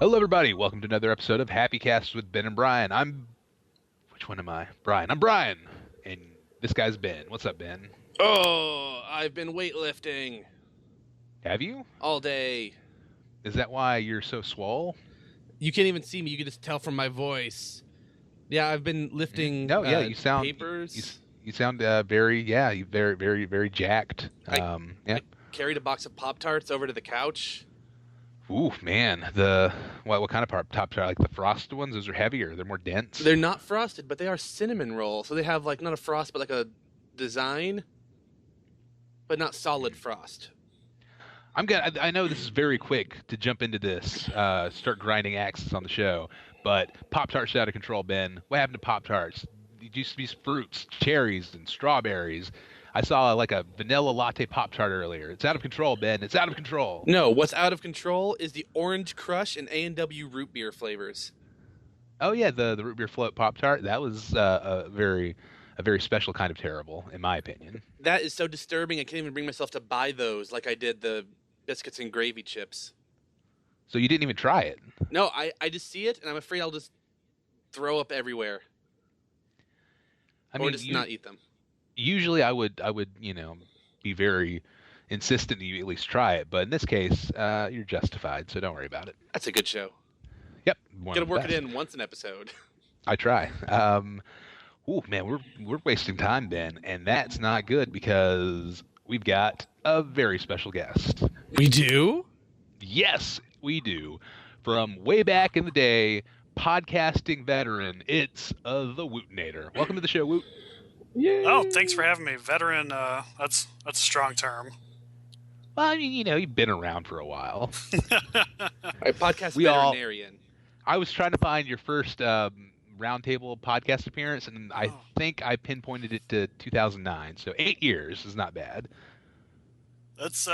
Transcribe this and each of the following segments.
Hello, everybody. Welcome to another episode of HappyCast with Ben and Brian. Which one am I? Brian. I'm Brian. And this guy's Ben. What's up, Ben? Oh, I've been weightlifting Have you? all day. Is that why you're so swole? You can't even see me. You can just tell from my voice. Yeah, I've been lifting No, yeah, you sound papers. you sound very very jacked. Yeah. I carried a box of Pop-Tarts over to the couch. Ooh, man. What kind of Pop-Tarts? Like the frosted ones? Those are heavier. They're more dense. They're not frosted, but they are cinnamon roll. So they have like not a frost, but like a design, but not solid frost. I know this is very quick to jump into this, start grinding axes on the show, but Pop-Tarts out of control, Ben. What happened to Pop-Tarts? It used to be fruits, cherries, and strawberries. I saw like a vanilla latte Pop-Tart earlier. It's out of control, Ben. It's out of control. No, what's out of control is the Orange Crush and A&W root beer flavors. Oh yeah, the root beer float Pop-Tart. That was a very special kind of terrible, in my opinion. That is so disturbing. I can't even bring myself to buy those like I did the biscuits and gravy chips. So you didn't even try it? No, I just see it, and I'm afraid I'll just throw up everywhere. Or just not eat them. Usually I would be very insistent that you at least try it, but in this case, you're justified, so don't worry about it. That's a good show. Yep. Gotta work it in once an episode. I try. Ooh, man, we're wasting time, Ben, and that's not good because we've got a very special guest. We do? Yes, we do. From way back in the day, podcasting veteran, it's the Wootinator. Welcome to the show, Woot. Yay. Oh, thanks for having me. Veteran, that's a strong term. Well, I mean, you've been around for a while. Podcast veterinarian. I was trying to find your first roundtable podcast appearance, and I think I pinpointed it to 2009. So 8 years is not bad. That's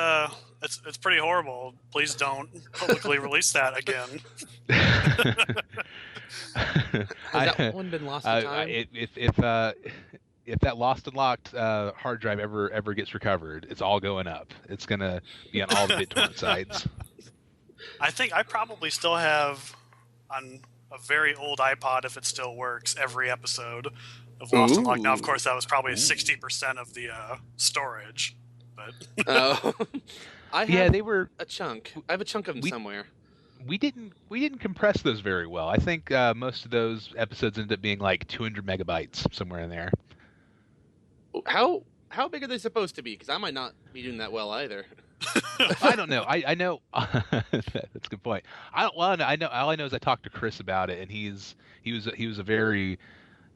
it's pretty horrible. Please don't publicly release that again. Has that one been lost to time? If that lost and locked hard drive ever gets recovered, it's all going up. It's gonna be on all the BitTorrent sites. I think I probably still have on a very old iPod, if it still works, every episode of Lost and Locked. Now, of course, that was probably 60% of the storage. But I have they were a chunk. I have a chunk of them somewhere. We didn't compress those very well. I think most of those episodes ended up being like 200 megabytes somewhere in there. How big are they supposed to be? Because I might not be doing that well either. I don't know. I know that's a good point. I know all I know is I talked to Chris about it, and he was a very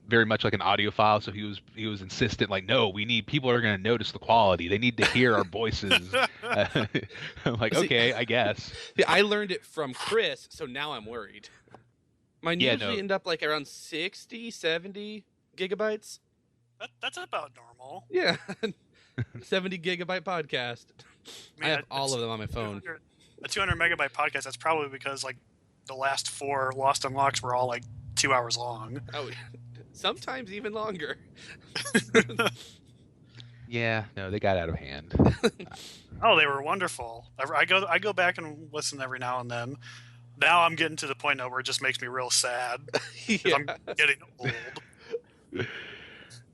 much like an audiophile, so he was insistent, like, no, people are going to notice the quality. They need to hear our voices. I'm like, okay, I guess. Yeah, I learned it from Chris, so now I'm worried. Mine usually end up like around 60, 70 gigabytes. That's about normal. Yeah. 70 gigabyte podcast. I have all of them on my phone. A 200 megabyte podcast, that's probably because like the last 4 Lost Unlocks were all like 2 hours long. Oh, sometimes even longer. Yeah, no, they got out of hand. Oh, they were wonderful. I go back and listen every now and then. Now I'm getting to the point now where it just makes me real sad. Yeah. I'm getting old.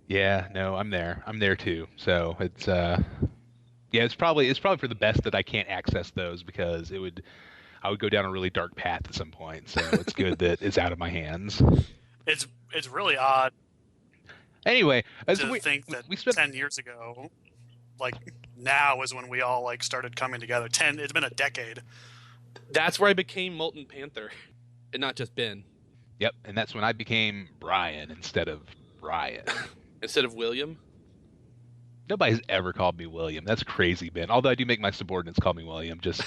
Yeah, no, I'm there. I'm there too. So it's it's probably for the best that I can't access those because I would go down a really dark path at some point. So it's good that it's out of my hands. It's really odd. Anyway, think that we spent 10 years ago, like now is when we all like started coming together. It's been a decade. That's where I became Molten Panther, and not just Ben. Yep, and that's when I became Brian instead of Brian. Instead of William? Nobody's ever called me William. That's crazy, Ben. Although I do make my subordinates call me William just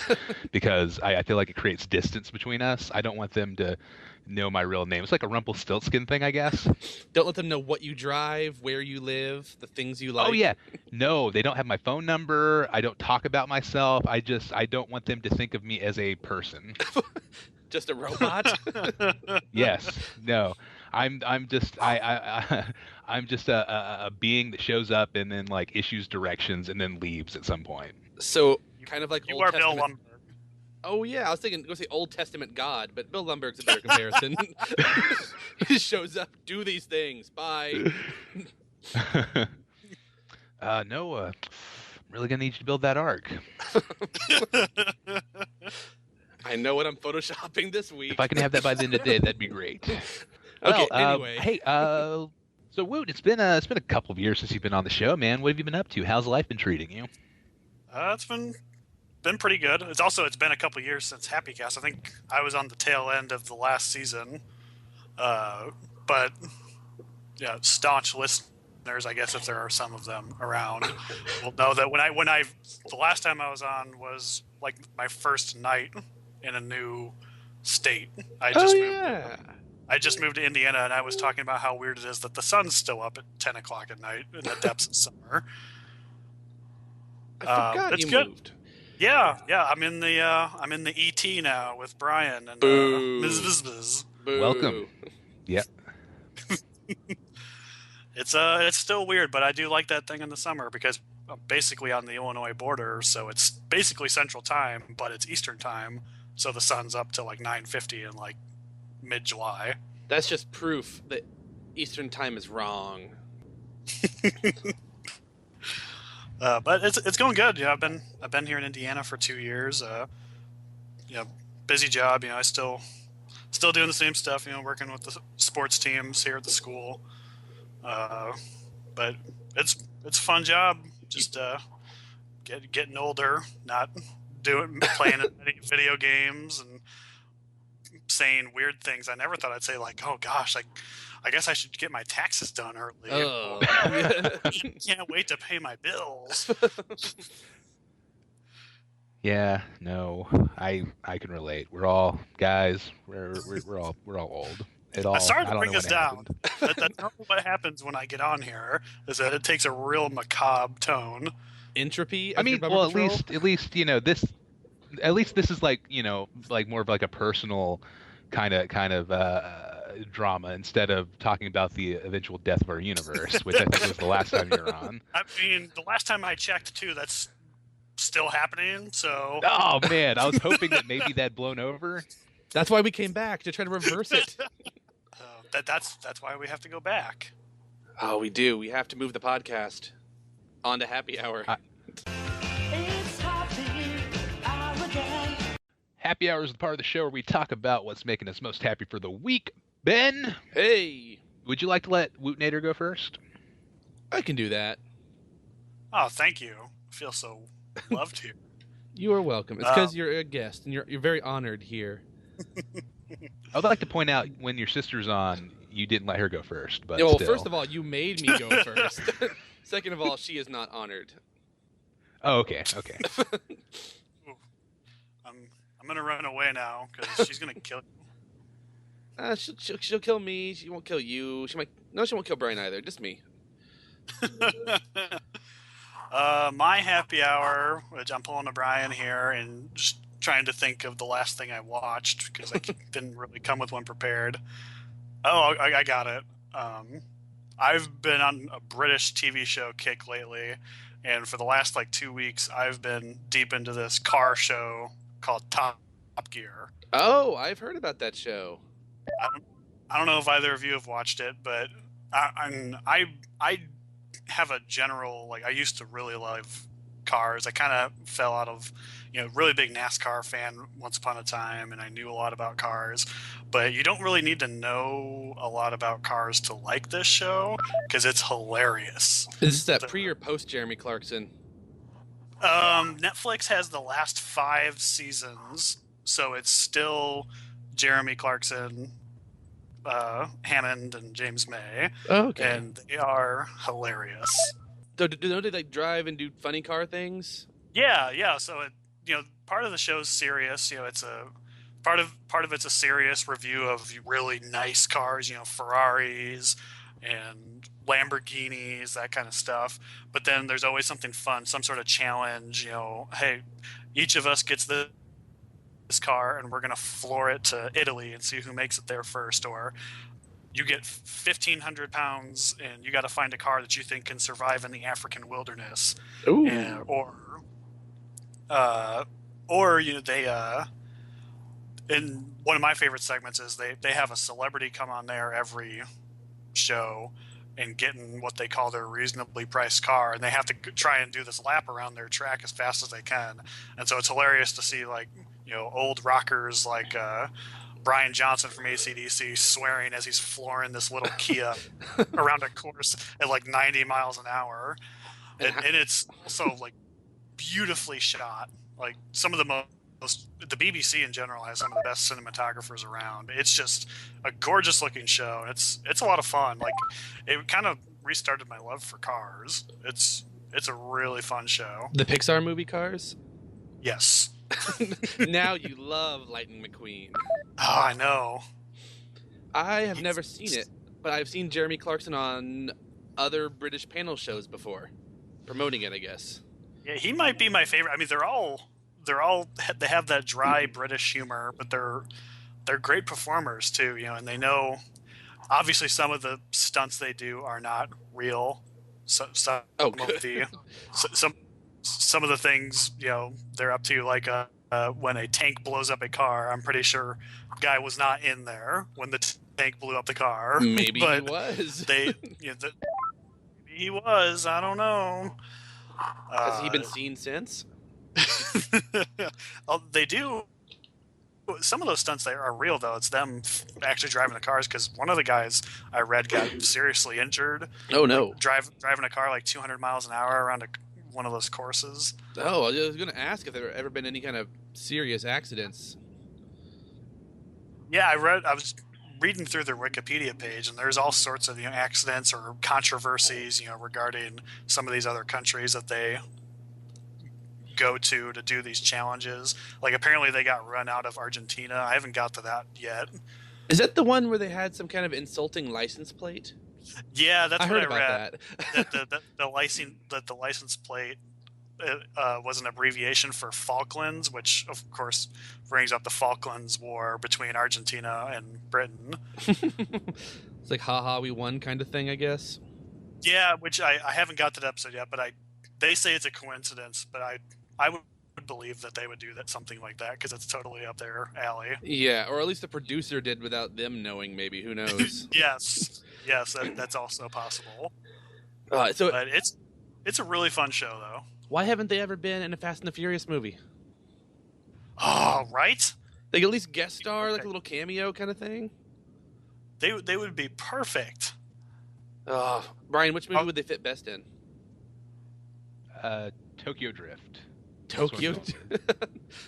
because I feel like it creates distance between us. I don't want them to know my real name. It's like a Rumpelstiltskin thing, I guess. Don't let them know what you drive, where you live, the things you like. Oh, yeah. No, they don't have my phone number. I don't talk about myself. I don't want them to think of me as a person. Just a robot? Yes. No. I'm just a being that shows up and then like issues directions and then leaves at some point. So kind of like you Old are Testament. Bill Lumberg. Oh yeah, I was thinking go say Old Testament God, but Bill Lumbergh's a better comparison. He just shows up, do these things, bye. Noah, I'm really gonna need you to build that ark. I know what I'm photoshopping this week. If I can have that by the end of the day, that'd be great. Okay, Well, anyway. Hey, so Woot, it's been a couple of years since you've been on the show, man. What have you been up to? How's life been treating you? It's been pretty good. It's been a couple years since HappyCast. I think I was on the tail end of the last season. But yeah, staunch listeners, I guess if there are some of them around, will know that the last time I was on was like my first night in a new state. I just moved to Indiana, and I was talking about how weird it is that the sun's still up at 10 o'clock at night in the depths of summer. I forgot you moved. Yeah. I'm in the ET now with Brian and Ms. Viz. Welcome. Yeah. It's still weird, but I do like that thing in the summer because I'm basically on the Illinois border, so it's basically Central Time, but it's Eastern Time, so the sun's up to like 9:50 in like mid-July. That's just proof that Eastern Time is wrong. But it's going good. I've been here in Indiana for 2 years. Busy job. I still doing the same stuff. Working with the sports teams here at the school. But it's a fun job. Just getting older, not playing any video games and saying weird things. I never thought I'd say like, oh gosh, like I guess I should get my taxes done early. Oh. Can't wait to pay my bills. Yeah, no, I can relate. We're all guys. We're all old. I started to bring this down. That's normally what happens when I get on here. Is that it takes a real macabre tone. Entropy. I mean, well, at least this. At least this is like more of like a personal kind of drama instead of talking about the eventual death of our universe, which I think was the last time you were on. I mean, the last time I checked too, that's still happening. So. Oh man, I was hoping that maybe that'd blown over. That's why we came back to try to reverse it. That's why we have to go back. Oh, we do. We have to move the podcast on to Happy Hour. It's Happy Hour again. Happy Hour is the part of the show where we talk about what's making us most happy for the week. Ben, hey, would you like to let Wootnator go first? I can do that. Oh, thank you. I feel so loved here. You are welcome. It's because you're a guest and you're very honored here. I would like to point out when your sister's on, you didn't let her go first. But well, still. First of all, you made me go first. Second of all, she is not honored. Oh, okay. I'm gonna run away now because she's gonna kill you. She'll kill me. She won't kill you. She won't kill Brian either. Just me. My happy hour, which I'm pulling a Brian here and just trying to think of the last thing I watched because I didn't really come with one prepared. Oh, I got it. I've been on a British TV show kick lately, and for the last 2 weeks, I've been deep into this car show called Top Gear. Oh, I've heard about that show. I don't know if either of you have watched it, but I have a general I used to really love cars. I kind of fell out of really big NASCAR fan once upon a time, and I knew a lot about cars. But you don't really need to know a lot about cars to like this show because it's hilarious. Is this that pre or post Jeremy Clarkson? Netflix has the last 5 seasons, so it's still Jeremy Clarkson, Hammond, and James May. Oh, okay. And they are hilarious. So do they drive and do funny car things? Yeah. So part of the show's serious. It's a part of it's a serious review of really nice cars. Ferraris and Lamborghinis, that kind of stuff. But then there's always something fun, some sort of challenge. Hey, each of us gets this car, and we're gonna floor it to Italy and see who makes it there first. Or you get 1,500 pounds, and you got to find a car that you think can survive in the African wilderness. Ooh. Or and one of my favorite segments is they have a celebrity come on there every show and getting what they call their reasonably priced car, and they have to try and do this lap around their track as fast as they can. And so it's hilarious to see, like, you know, old rockers like Brian Johnson from AC/DC swearing as he's flooring this little Kia around a course at like 90 miles an hour. And it's also like beautifully shot. Like some of the most, the BBC in general has some of the best cinematographers around. It's just a gorgeous looking show. It's a lot of fun. Like it kind of restarted my love for cars. It's a really fun show. The Pixar movie Cars? Yes. Now you love Lightning McQueen. Oh, I know. I have never seen it, but I've seen Jeremy Clarkson on other British panel shows before, promoting it, I guess. Yeah, he might be my favorite. I mean, they have that dry British humor, but they're great performers too, you know, and they know obviously some of the stunts they do are not real. Some of the things, you know, they're up to, like when a tank blows up a car. I'm pretty sure the guy was not in there when the tank blew up the car. Maybe but he was. He was. I don't know. Has he been seen since? They do. Some of those stunts there are real, though. It's them actually driving the cars, because one of the guys I read got seriously injured. Oh, no. Like, driving a car like 200 miles an hour around one of those courses. Oh, I was going to ask if there have ever been any kind of serious accidents. Yeah, I was reading through their Wikipedia page, and there's all sorts of, you know, accidents or controversies, you know, regarding some of these other countries that they go to do these challenges. Like apparently they got run out of Argentina. I haven't got to that yet. Is that the one where they had some kind of insulting license plate? Yeah, that's what I read. That. the license plate was an abbreviation for Falklands, which of course brings up the Falklands War between Argentina and Britain. It's like, haha, we won kind of thing, I guess. Yeah, which I haven't got to that episode yet, but they say it's a coincidence, but I would believe that they would do something like that, because it's totally up their alley. Yeah, or at least the producer did without them knowing, maybe. Who knows? Yes, that's also possible. But it's a really fun show, though. Why haven't they ever been in a Fast and the Furious movie? Oh, right? They could at least guest star, like a little cameo kind of thing? They would be perfect. Brian, which movie would they fit best in? Tokyo Drift. Tokyo?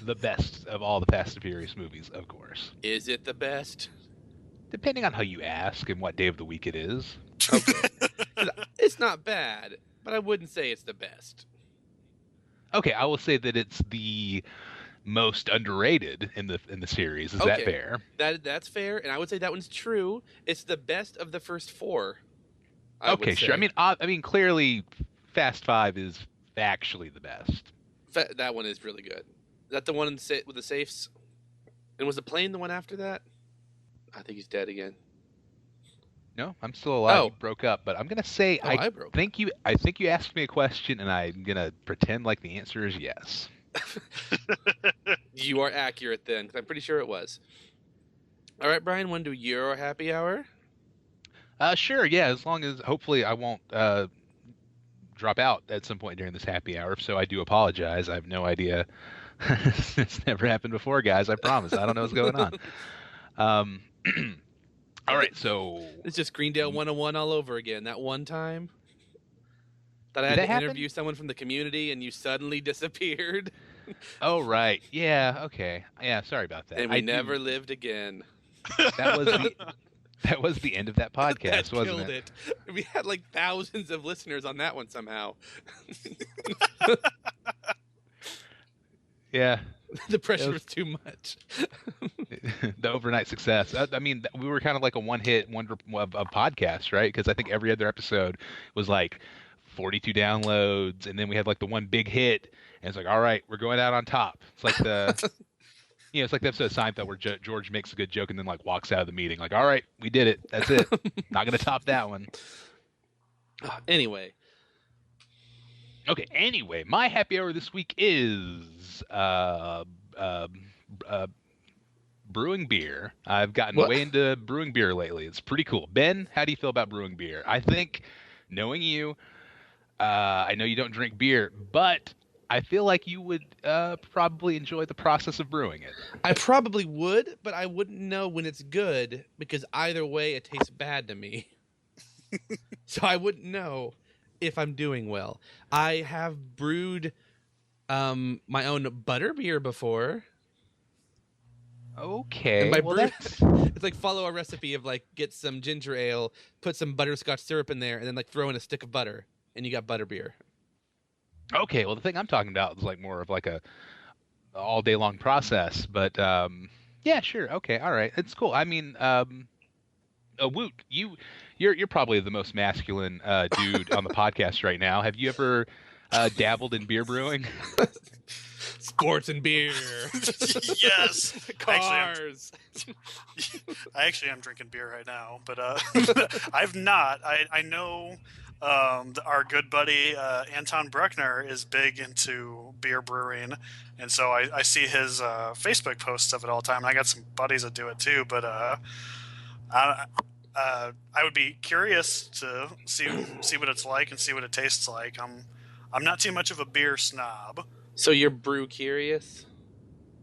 The best of all the Fast and Furious movies, of course. Is it the best? Depending on how you ask and what day of the week it is. Okay. It's not bad, but I wouldn't say it's the best. Okay, I will say that it's the most underrated in the series. Is that fair? That's fair, and I would say that one's true. It's the best of the first four. Okay, sure. I mean, clearly, Fast 5 is actually the best. That one is really good. Is that the one with the safes? And was the plane the one after that? I think he's dead again. No, I'm still alive. Oh. You broke up, but I'm gonna say I think you asked me a question, and I'm gonna pretend like the answer is yes. You are accurate then, because I'm pretty sure it was. All right, Brian, want to do your happy hour? Sure, yeah. As long as hopefully I won't drop out at some point during this happy hour. So I do apologize. I have no idea. It's never happened before, guys. I promise. I don't know what's going on. All right, so it's just Greendale 101 all over again. That one time that I had to interview someone from the community, and you suddenly disappeared. Oh right, yeah, okay, yeah. Sorry about that. And we never lived again. That was the end of that podcast, wasn't it? We had like thousands of listeners on that one somehow. Yeah. The pressure was too much. The overnight success. I mean, we were kind of like a one-hit wonder of podcast, right? Because I think every other episode was like 42 downloads, and then we had like the one big hit, and it's like, all right, we're going out on top. It's like the, it's like the episode of Seinfeld where George makes a good joke and then like walks out of the meeting, like, all right, we did it. That's it. Not gonna top that one. Anyway. Okay, anyway, my happy hour this week is brewing beer. I've gotten What? way into brewing beer lately. It's pretty cool. Ben, how do you feel about brewing beer? I think, knowing you, I know you don't drink beer, but I feel like you would probably enjoy the process of brewing it. I probably would, but I wouldn't know when it's good because either way it tastes bad to me. So I wouldn't know if I'm doing well. I have brewed my own butter beer before. Okay. And by well, brew, that's... it's like follow a recipe of like get some ginger ale, put some butterscotch syrup in there, and then like throw in a stick of butter, and you got butter beer. Okay, well, the thing I'm talking about is like more of like a all day long process, but yeah, sure. Okay, all right. It's cool. I mean, Woot, you're probably the most masculine dude on the podcast right now. Have you ever dabbled in beer brewing? Sports and beer. Yes. Cars. I actually am drinking beer right now, but I've not. I know our good buddy Anton Bruckner is big into beer brewing, and so I see his Facebook posts of it all the time. And I got some buddies that do it too, but I would be curious to see what it's like and see what it tastes like. I'm not too much of a beer snob. So you're brew curious?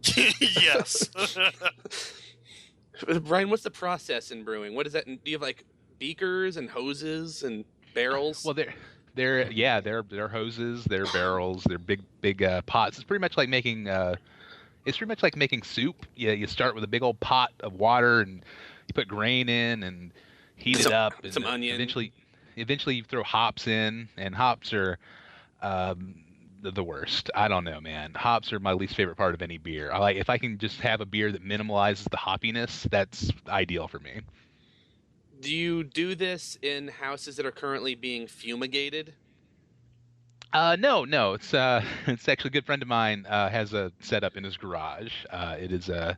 Yes. Brian, what's the process in brewing? What is that? Do you have like beakers and hoses and barrels? Well, they're hoses, they're barrels, they're big pots. It's pretty much like making soup. Yeah, you start with a big old pot of water and you put grain in and heat it up. And some onion. Eventually you throw hops in, and hops are the worst. I don't know, man. Hops are my least favorite part of any beer. If I can just have a beer that minimalizes the hoppiness, that's ideal for me. Do you do this in houses that are currently being fumigated? No. It's actually a good friend of mine has a setup in his garage. It is a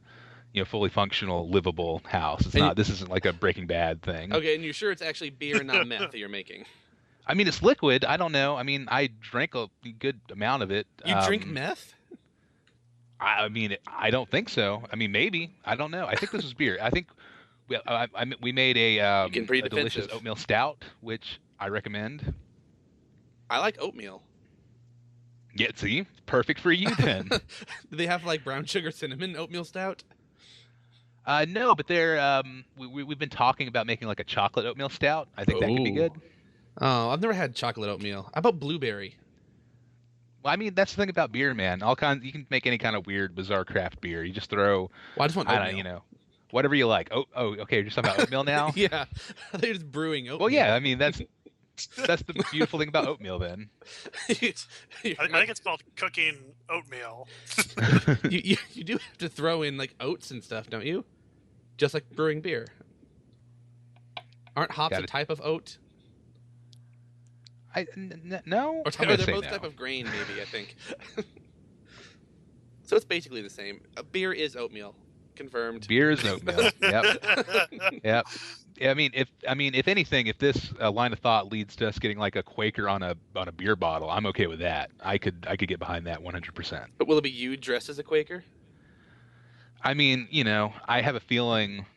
fully functional, livable house. This isn't like a Breaking Bad thing. Okay, and you're sure it's actually beer and not meth that you're making? I mean, it's liquid. I don't know. I mean, I drank a good amount of it. You drink meth? I mean, I don't think so. I mean, maybe. I don't know. I think this was beer. I think we made a delicious oatmeal stout, which I recommend. I like oatmeal. Yeah, see? Perfect for you then. Do they have like brown sugar cinnamon oatmeal stout? No, but we've been talking about making like a chocolate oatmeal stout. I think that could be good. Oh, I've never had chocolate oatmeal. How about blueberry? Well, I mean, that's the thing about beer, man. You can make any kind of weird, bizarre craft beer. You just throw, I just want oatmeal. Whatever you like. Oh, okay. You're just talking about oatmeal now. Yeah, they're just brewing oatmeal. Well, yeah. I mean, that's the beautiful thing about oatmeal. Then I think it's called cooking oatmeal. you do have to throw in like oats and stuff, don't you? Just like brewing beer. Aren't hops a type of oat? No. Or they're both type of grain, maybe, I think. So it's basically the same. Beer is oatmeal. Confirmed. Beer is oatmeal. Yep. Yep. Yeah, I mean, if anything, if this line of thought leads to us getting like a Quaker on a beer bottle, I'm okay with that. I could get behind that 100%. But will it be you dressed as a Quaker? I mean, I have a feeling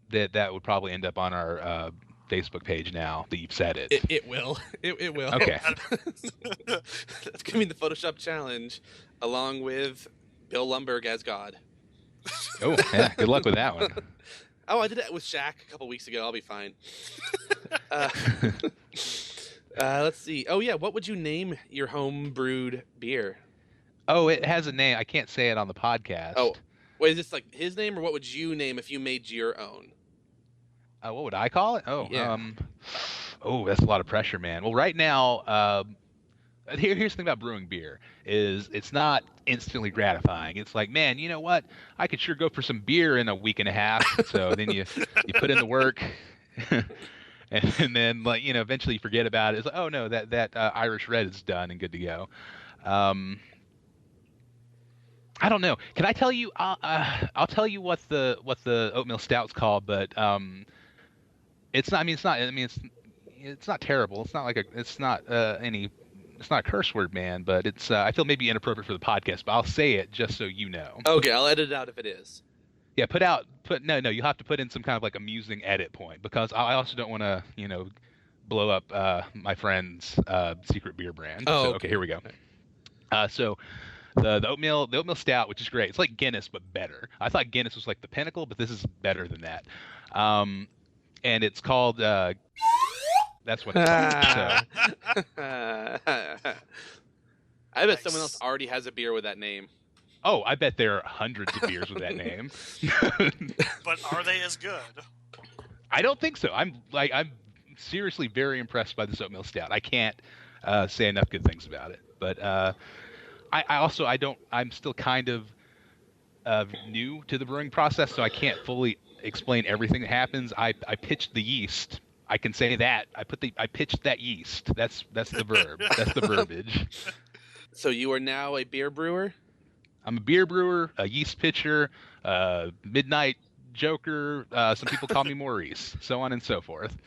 that would probably end up on our Facebook page now that you've said it. It will. It will. Okay. That's gonna be the Photoshop challenge, along with Bill Lumberg as God. Oh, yeah. Good luck with that one. Oh, I did it with Shaq a couple weeks ago. I'll be fine. Let's see. Oh, yeah. What would you name your home brewed beer? Oh, it has a name. I can't say it on the podcast. Oh, wait. Is this like his name, or what would you name if you made your own? What would I call it? Oh, yeah. That's a lot of pressure, man. Well, right now, here's the thing about brewing beer is it's not instantly gratifying. It's like, man, you know what? I could sure go for some beer in a week and a half. So then you put in the work, and then like eventually you forget about it. It's like, oh no, that Irish Red is done and good to go. I don't know. Can I tell you? I'll tell you what the oatmeal stout's called, but it's not. I mean, it's not. I mean, it's not terrible. It's not like it's not It's not a curse word, man, but it's. I feel maybe inappropriate for the podcast, but I'll say it just so you know. Okay, I'll edit it out if it is. Yeah, no, you have to put in some kind of like amusing edit point because I also don't want to, blow up my friend's secret beer brand. Oh, So okay. okay, here we go. So the oatmeal stout, which is great. It's like Guinness but better. I thought Guinness was like the pinnacle, but this is better than that. And it's called that's what it's called. So, I bet Nice. someone else already has a beer with that name. oh, I bet there are hundreds of beers with that name. But are they as good? I don't think so. I'm seriously very impressed by this oatmeal stout. I can't say enough good things about it. But I'm still kind of new to the brewing process, so I can't fully explain everything that happens. I pitched the yeast. I can say that. I pitched that yeast. That's the verb. That's the verbiage. So you are now a beer brewer? I'm a beer brewer, a yeast pitcher, midnight joker. Some people call me Maurice, so on and so forth.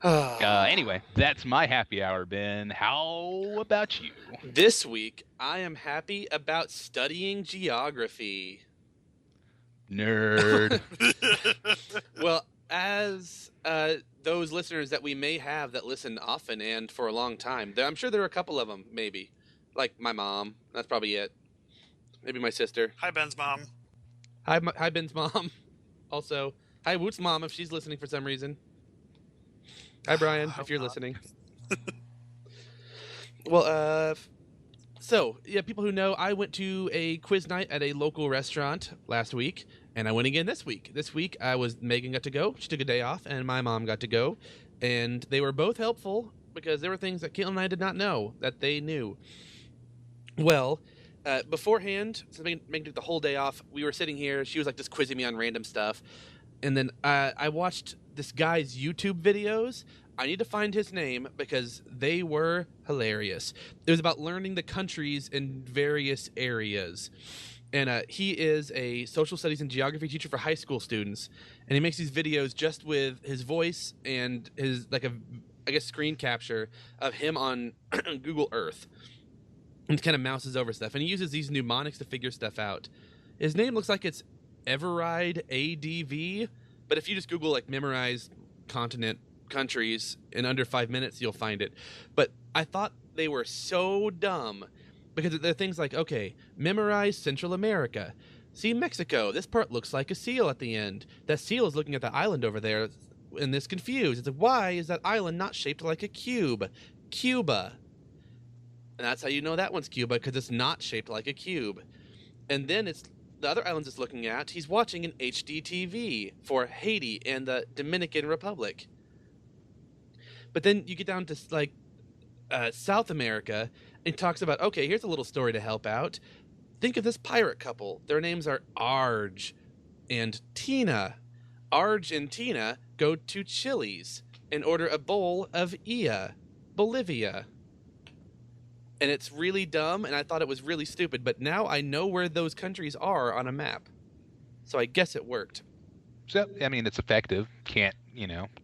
Anyway, that's my happy hour, Ben. How about you? This week, I am happy about studying geography. Nerd. Well, as those listeners that we may have that listen often and for a long time, I'm sure there are a couple of them, maybe. Like my mom. That's probably it. Maybe my sister. Hi, Ben's mom. Hi, Ben's mom. Also, hi, Woot's mom, if she's listening for some reason. Hi, Brian, if you're listening. Well, so, yeah, people who know, I went to a quiz night at a local restaurant last week, and I went again this week. This week, Megan got to go. She took a day off, and my mom got to go. And they were both helpful because there were things that Caitlin and I did not know that they knew. Well, beforehand, so Megan took the whole day off. We were sitting here. She was like just quizzing me on random stuff. And then I watched this guy's YouTube videos. I need to find his name because they were hilarious. It was about learning the countries in various areas. And he is a social studies and geography teacher for high school students. And he makes these videos just with his voice and his, screen capture of him on Google Earth. And kind of mouses over stuff. And he uses these mnemonics to figure stuff out. His name looks like it's Everride ADV. But if you just Google, memorize continent countries in under 5 minutes, you'll find it. But I thought they were so dumb. Because they're things like, okay, memorize Central America. See Mexico. This part looks like a seal at the end. That seal is looking at the island over there. And it's confused. It's like, why is that island not shaped like a cube? Cuba. And that's how you know that one's Cuba, because it's not shaped like a cube. And then it's the other islands it's looking at. He's watching an HDTV for Haiti and the Dominican Republic. But then you get down to South America, and it talks about, okay, here's a little story to help out. Think of this pirate couple. Their names are Arge and Tina. Arge and Tina go to Chili's and order a bowl of Bolivia. And it's really dumb, and I thought it was really stupid, but now I know where those countries are on a map. So I guess it worked. So, I mean, it's effective. Can't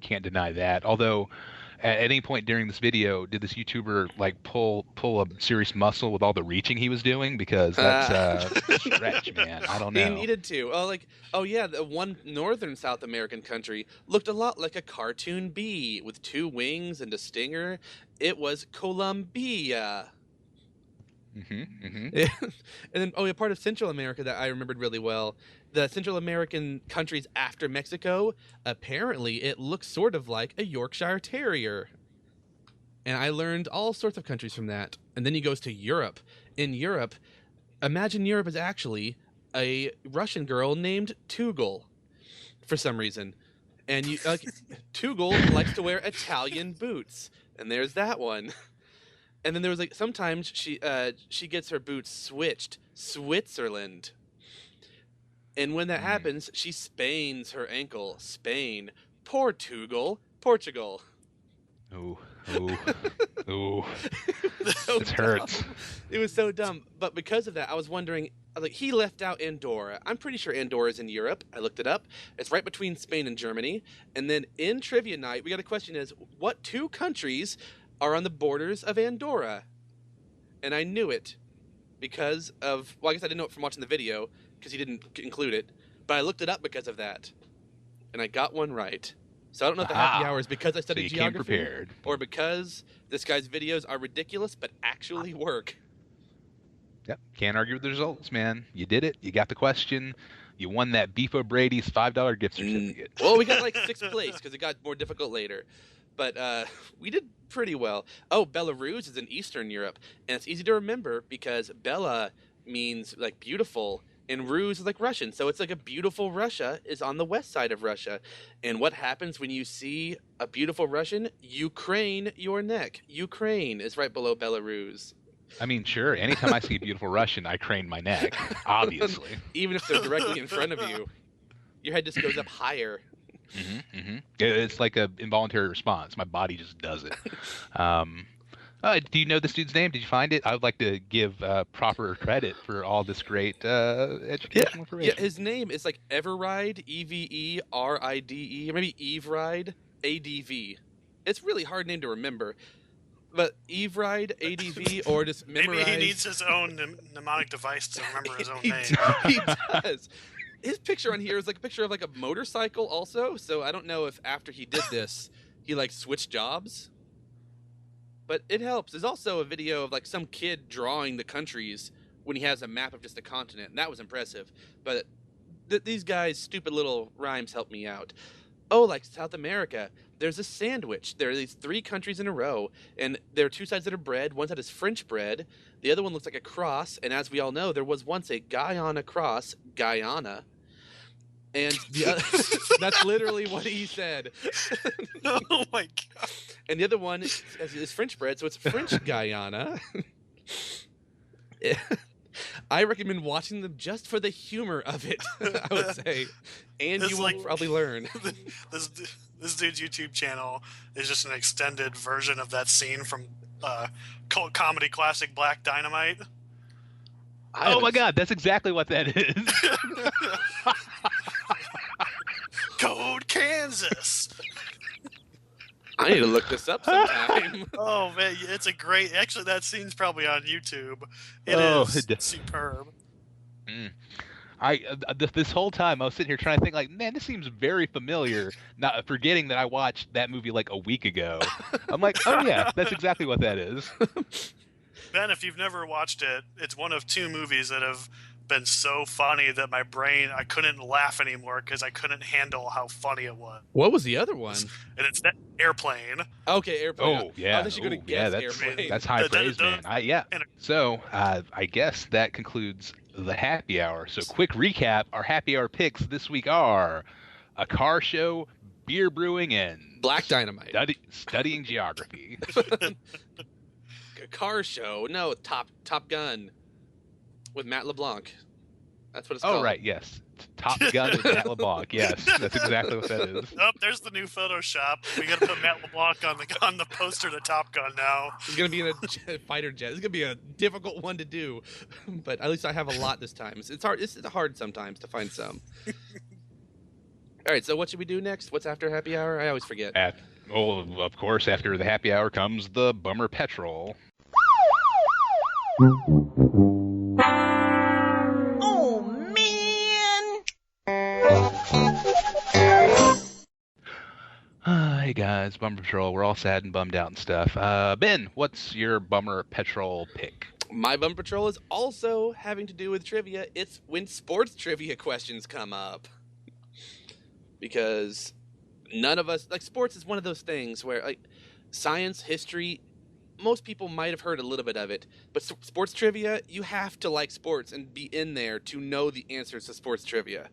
deny that. Although, at any point during this video, did this YouTuber pull a serious muscle with all the reaching he was doing? Because that's a stretch, man. I don't know. He needed to. The one northern South American country looked a lot like a cartoon bee with 2 wings and a stinger. It was Colombia. And then, part of Central America that I remembered really well, the Central American countries after Mexico, apparently it looks sort of like a Yorkshire Terrier. And I learned all sorts of countries from that. And then he goes to Europe. In Europe, imagine Europe is actually a Russian girl named Tugel for some reason. And Tugel likes to wear Italian boots. And there's that one. And then there was sometimes she gets her boots switched, Switzerland. And when that happens, she sprains her ankle, Spain. Portugal. Ooh. So This hurts. It was so dumb. But because of that, I was wondering, he left out Andorra. I'm pretty sure Andorra is in Europe. I looked it up. It's right between Spain and Germany. And then in Trivia Night, we got a question is, what 2 countries are on the borders of Andorra? And I knew it because of, I guess I didn't know it from watching the video because he didn't include it. But I looked it up because of that, and I got one right. So I don't know if the happy hour is because I So studied you came geography prepared. or because this guy's videos are ridiculous but actually work. Yep. Can't argue with the results, man. You did it. You got the question. You won that Beef O'Brady's $5 gift certificate. Well, we got like 6th place because it got more difficult later. But we did pretty well. Oh, Belarus is in Eastern Europe, and it's easy to remember because Bela means like beautiful, and Rus is like Russian. So it's like a beautiful Russia is on the west side of Russia. And what happens when you see a beautiful Russian? You crane your neck. Ukraine is right below Belarus. I mean, sure. Anytime I see a beautiful Russian, I crane my neck, obviously. Even if they're directly in front of you, your head just goes up higher. It's like an involuntary response. My body just does it. Do you know this dude's name? Did you find it? I would like to give proper credit for all this great educational information. Yeah, his name is like Everride, Everide, or maybe Evride, ADV. It's a really hard name to remember. But Evride, ADV, or just memorize. Maybe he needs his own mnemonic device to remember his own name. He does. His picture on here is like a picture of like a motorcycle also, so I don't know if after he did this, he like switched jobs. But it helps. There's also a video of like some kid drawing the countries when he has a map of just a continent, and that was impressive. But these guys' stupid little rhymes help me out. Oh, like South America, there's a sandwich. There are these 3 countries in a row, and there are 2 sides that are bread. One side is French bread. The other one looks like a cross, and as we all know, there was once a Guyana cross, Guyana. And the other, that's literally what he said. Oh my god! And the other one is French bread, so it's French Guyana. I recommend watching them just for the humor of it, I would say. And you will probably learn. This dude's YouTube channel is just an extended version of that scene from cult comedy classic Black Dynamite. Oh my god, that's exactly what that is. Code Kansas. I need to look this up sometime. Oh man, it's a great. Actually, that scene's probably on YouTube. It is superb. This whole time I was sitting here trying to think, like, man, this seems very familiar. Not forgetting that I watched that movie like a week ago. I'm like, oh yeah, that's exactly what that is. Ben, if you've never watched it, it's one of 2 movies that have been so funny that my brain, I couldn't laugh anymore because I couldn't handle how funny it was. What was the other one? And it's that Airplane. Okay, Airplane. Oh yeah. I thought you were gonna guess Airplane. That's high praise, man. So I guess that concludes the happy hour. So quick recap: our happy hour picks this week are a car show, beer brewing, and Black Dynamite. Studying geography. A car show? No, Top Gun with Matt LeBlanc. That's what it's called. Oh right, yes. Top Gun with Matt LeBlanc. Yes, that's exactly what that is. Oh, there's the new Photoshop. We got to put Matt LeBlanc on the poster to Top Gun now. He's gonna be in a fighter jet. It's gonna be a difficult one to do, but at least I have a lot this time. It's hard. It's hard sometimes to find some. All right, so what should we do next? What's after happy hour? I always forget. Of course, after the happy hour comes the bummer petrol. Oh, man! Hey guys, Bummer Patrol. We're all sad and bummed out and stuff. Ben, what's your Bummer Petrol pick? My Bummer Patrol is also having to do with trivia. It's when sports trivia questions come up. Because none of us, like, sports is one of those things where, like, science, history, most people might have heard a little bit of it, but sports trivia, you have to like sports and be in there to know the answers to sports trivia.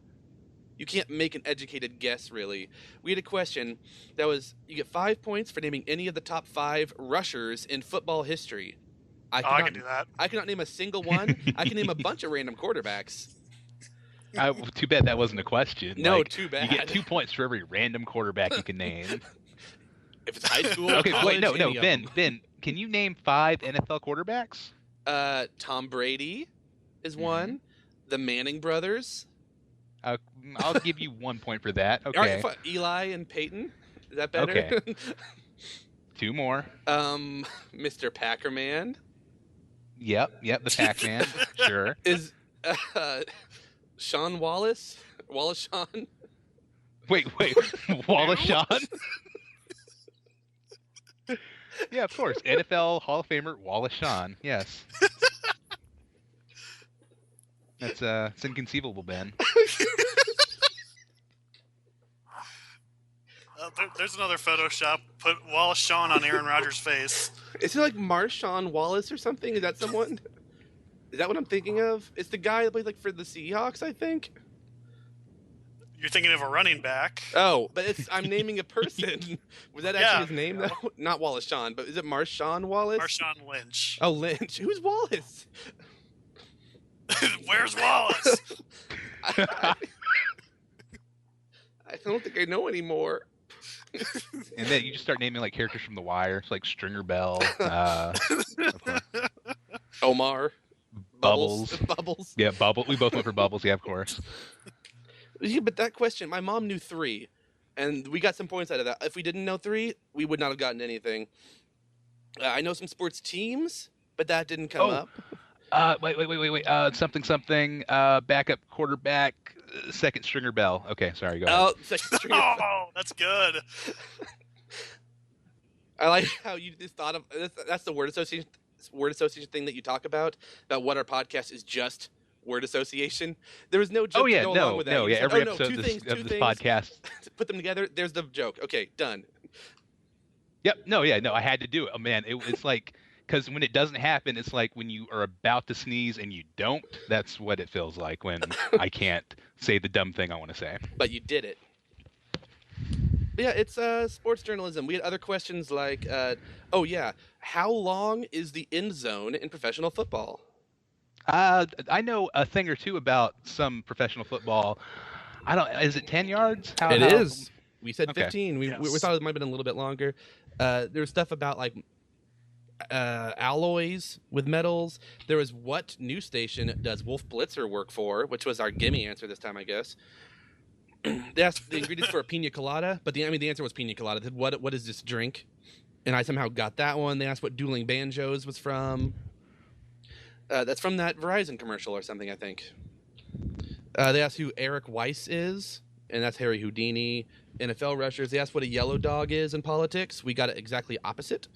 You can't make an educated guess, really. We had a question that was, you get 5 points for naming any of the top 5 rushers in football history. I can do that. I cannot name a single one. I can name a bunch of random quarterbacks. Too bad that wasn't a question. No, too bad. You get 2 points for every random quarterback you can name. If it's high school, okay, college, wait, no, Ben, can you name 5 NFL quarterbacks? Tom Brady is one. The Manning brothers. I'll give you 1 point for that. Okay. All right, Eli and Peyton. Is that better? Okay. 2 more. Mr. Packerman. Yep, the Pac-Man. Sure. Is Sean Wallace? Wallace Shawn? Wait, Wallace Shawn? Yeah, of course. NFL Hall of Famer Wallace Shawn. Yes. That's it's inconceivable, Ben. There's another Photoshop. Put Wallace Shawn on Aaron Rodgers' face. Is it like Marshawn Wallace or something? Is that someone? Is that what I'm thinking of? It's the guy that plays like for the Seahawks, I think. You're thinking of a running back. Oh, but I'm naming a person. Was that actually his name though? Not Wallace Shawn, but is it Marshawn Wallace? Marshawn Lynch. Oh, Lynch. Who's Wallace? Where's Wallace? I don't think I know anymore. And then you just start naming like characters from The Wire. It's like Stringer Bell, Omar. Bubbles. Bubbles. Yeah, Bubble. We both went for Bubbles. Yeah, of course. Yeah, but that question, my mom knew 3, and we got some points out of that. If we didn't know 3, we would not have gotten anything. I know some sports teams, but that didn't come up. Wait. Something. Backup quarterback, second Stringer Bell. Okay, sorry. Go ahead. Oh, second Stringer Bell. Oh, that's good. I like how you just thought of that's the word association thing that you talk about what our podcast is just word association. There was no joke to go along with that. Yeah, said, every episode two of things, this podcast. Put them together. There's the joke. Okay, done. Yep. No, I had to do it. Oh man, it's like because when it doesn't happen, it's like when you are about to sneeze and you don't. That's what it feels like when I can't say the dumb thing I want to say. But you did it. But yeah, it's sports journalism. We had other questions like, how long is the end zone in professional football? I know a thing or two about some professional football. Is it 10 yards? It is. We said Okay. 15. We thought it might have been a little bit longer. There's stuff about like alloys with metals. There was what news station does Wolf Blitzer work for, which was our gimme answer this time, I guess. They asked the ingredients for a pina colada, but the answer was pina colada. They said, what is this drink? And I somehow got that one. They asked what Dueling Banjos was from. That's from that Verizon commercial or something, I think. They asked who Eric Weiss is, and that's Harry Houdini. NFL rushers. They asked what a yellow dog is in politics. We got it exactly opposite.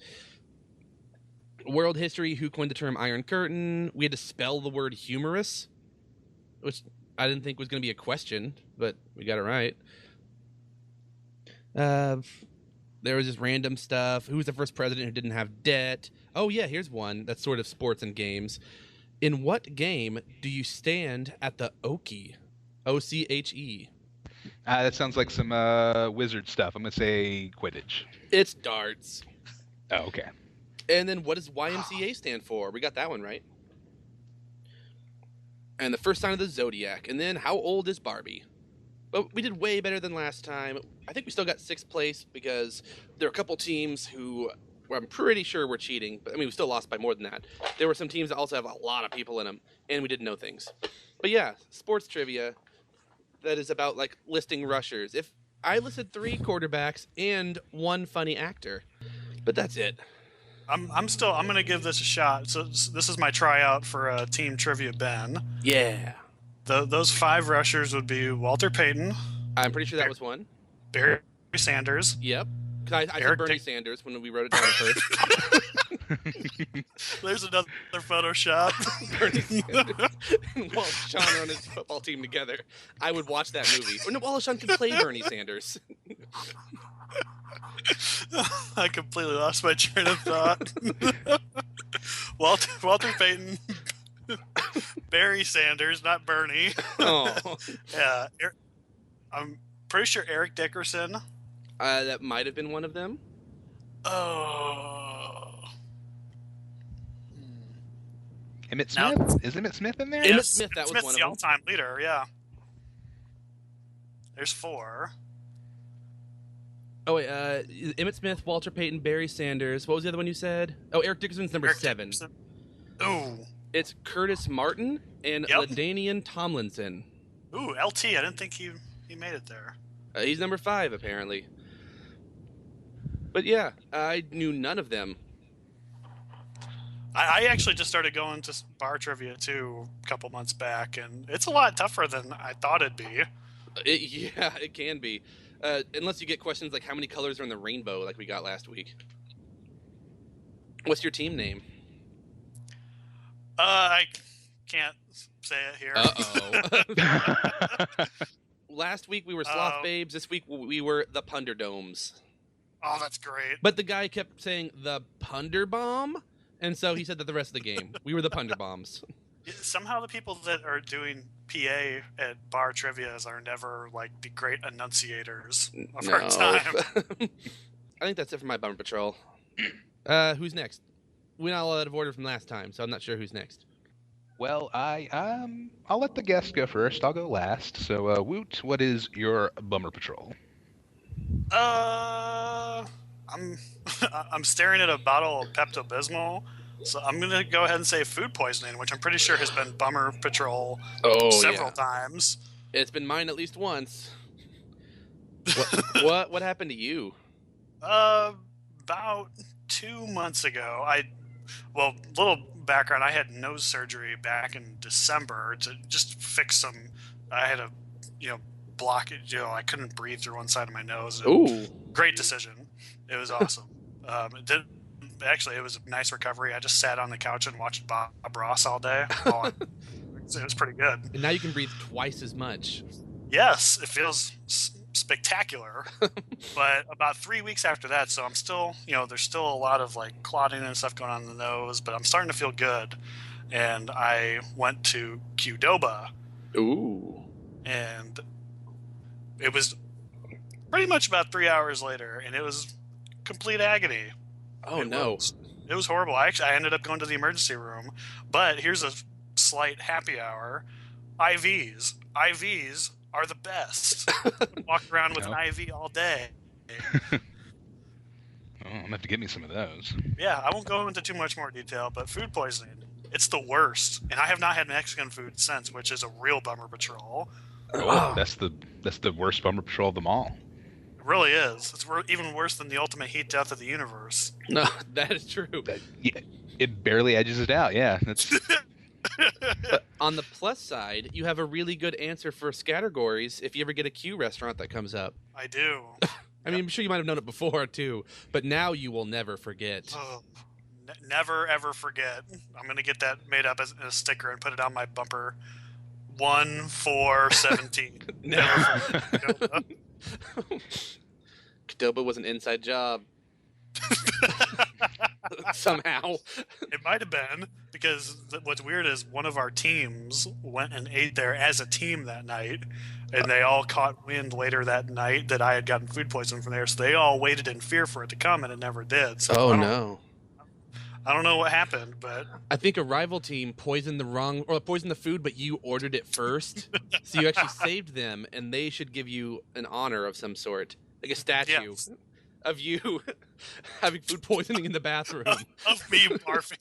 World history, who coined the term Iron Curtain. We had to spell the word humorous, which I didn't think was going to be a question, but we got it right. There was just random stuff. Who was the first president who didn't have debt? Oh, yeah, here's one that's sort of sports and games. In what game do you stand at the Oche? O-C-H-E. That sounds like some wizard stuff. I'm going to say Quidditch. It's darts. Oh, okay. And then what does YMCA stand for? We got that one right. And the first sign of the Zodiac. And then how old is Barbie? But we did way better than last time. I think we still got 6th place because there are a couple teams who I'm pretty sure were cheating. But I mean, we still lost by more than that. There were some teams that also have a lot of people in them, and we didn't know things. But yeah, sports trivia that is about like listing rushers. If I listed 3 quarterbacks and 1 funny actor, but that's it. I'm going to give this a shot. So this is my tryout for Team Trivia Ben. Yeah. Those 5 rushers would be Walter Payton. I'm pretty sure that was one. Barry Sanders. Yep. Because I said Bernie Sanders when we wrote it down first. There's another Photoshop. Bernie Sanders and Wallace Shawn on his football team together. I would watch that movie. Or no, Wallace Shawn could play Bernie Sanders. I completely lost my train of thought. Walter Payton. Barry Sanders, not Bernie. Oh. Yeah. I'm pretty sure Eric Dickerson. That might have been one of them. Oh. Emmett Smith? Is Emmett Smith in there? Emmett Smith, that was Smith's one of the them. all-time leader, yeah. There's 4. Oh, wait. Emmett Smith, Walter Payton, Barry Sanders. What was the other one you said? Oh, Eric Dickerson's number 7. Ooh. It's Curtis Martin and LaDainian Tomlinson. Ooh, LT. I didn't think he made it there. He's number 5, apparently. But yeah, I knew none of them. I actually just started going to bar trivia too a couple months back, and it's a lot tougher than I thought it'd be. Yeah, it can be. Unless you get questions like how many colors are in the rainbow, like we got last week. What's your team name? I can't say it here. Uh-oh. Last week we were Sloth Babes. This week we were the Punderdomes. Oh, that's great. But the guy kept saying the Punderbomb, and so he said that the rest of the game. We were the Punderbombs. Somehow the people that are doing PA at bar trivias are never like the great enunciators of our time. I think that's it for my Bummer Patrol. Who's next? We're not all out of order from last time, so I'm not sure who's next. Well, I'll let the guest go first. I'll go last. So, Woot, what is your Bummer Patrol? I'm staring at a bottle of Pepto-Bismol, so I'm gonna go ahead and say food poisoning, which I'm pretty sure has been Bummer Patrol several times. It's been mine at least once. What happened to you? About 2 months ago, little background, I had nose surgery back in December to just fix some, I had a, blockage, I couldn't breathe through one side of my nose. Ooh. Great decision. It was awesome. It was a nice recovery. I just sat on the couch and watched Bob Ross all day. It was pretty good. And now you can breathe twice as much. Yes, it feels spectacular. But about 3 weeks after that, so I'm still, there's still a lot of like clotting and stuff going on in the nose, but I'm starting to feel good. And I went to Qdoba. Ooh. And it was pretty much about 3 hours later, and it was complete agony. Oh, no. It was horrible. I ended up going to the emergency room, but here's a slight happy hour. IVs are the best. Walk around with an IV all day. I'm gonna have to get me some of those. Yeah, I won't go into too much more detail, but food poisoning, it's the worst. And I have not had Mexican food since, which is a real Bummer Patrol. Oh, that's the worst Bummer Patrol of them all. It really is. It's even worse than the ultimate heat death of the universe. No, that is true. Yeah, it barely edges it out. Yeah, that's. But on the plus side, you have a really good answer for Scattergories if you ever get a Q restaurant that comes up. I do. I mean, I'm sure you might have known it before, too, but now you will never forget. Never, ever forget. I'm going to get that made up as a sticker and put it on my bumper. 1-4-17. Never forget. Qdoba was an inside job. Somehow. It might have been, because what's weird is one of our teams went and ate there as a team that night, and they all caught wind later that night that I had gotten food poisoning from there, so they all waited in fear for it to come, and it never did. So no. I don't know what happened, but I think a rival team poisoned the food, but you ordered it first. So you actually saved them, and they should give you an honor of some sort, like a statue of you having food poisoning in the bathroom. Of me barfing.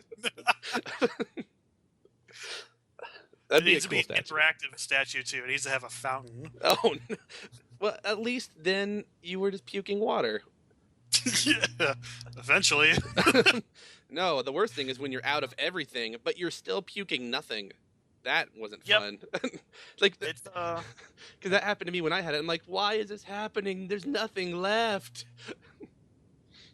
That'd be a needs cool to be an interactive statue too. It needs to have a fountain. Oh, no. Well, at least then you were just puking water. Yeah, eventually. No, the worst thing is when you're out of everything, but you're still puking nothing. That wasn't fun. Like, because that happened to me when I had it. I'm like, why is this happening? There's nothing left.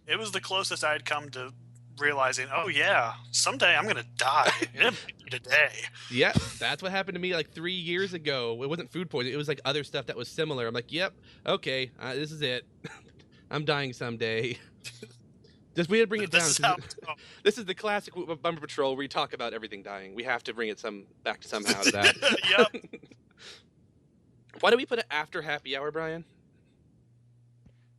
It was the closest I'd come to realizing, oh yeah, someday I'm gonna die. It might be today. Yeah, that's what happened to me like 3 years ago. It wasn't food poisoning. It was like other stuff that was similar. I'm like, yep, okay, this is it. I'm dying someday. Just we had to bring it down. This is the classic Bummer Patrol where you talk about everything dying. We have to bring it back somehow to that. Yep. Why do we put it after happy hour, Brian?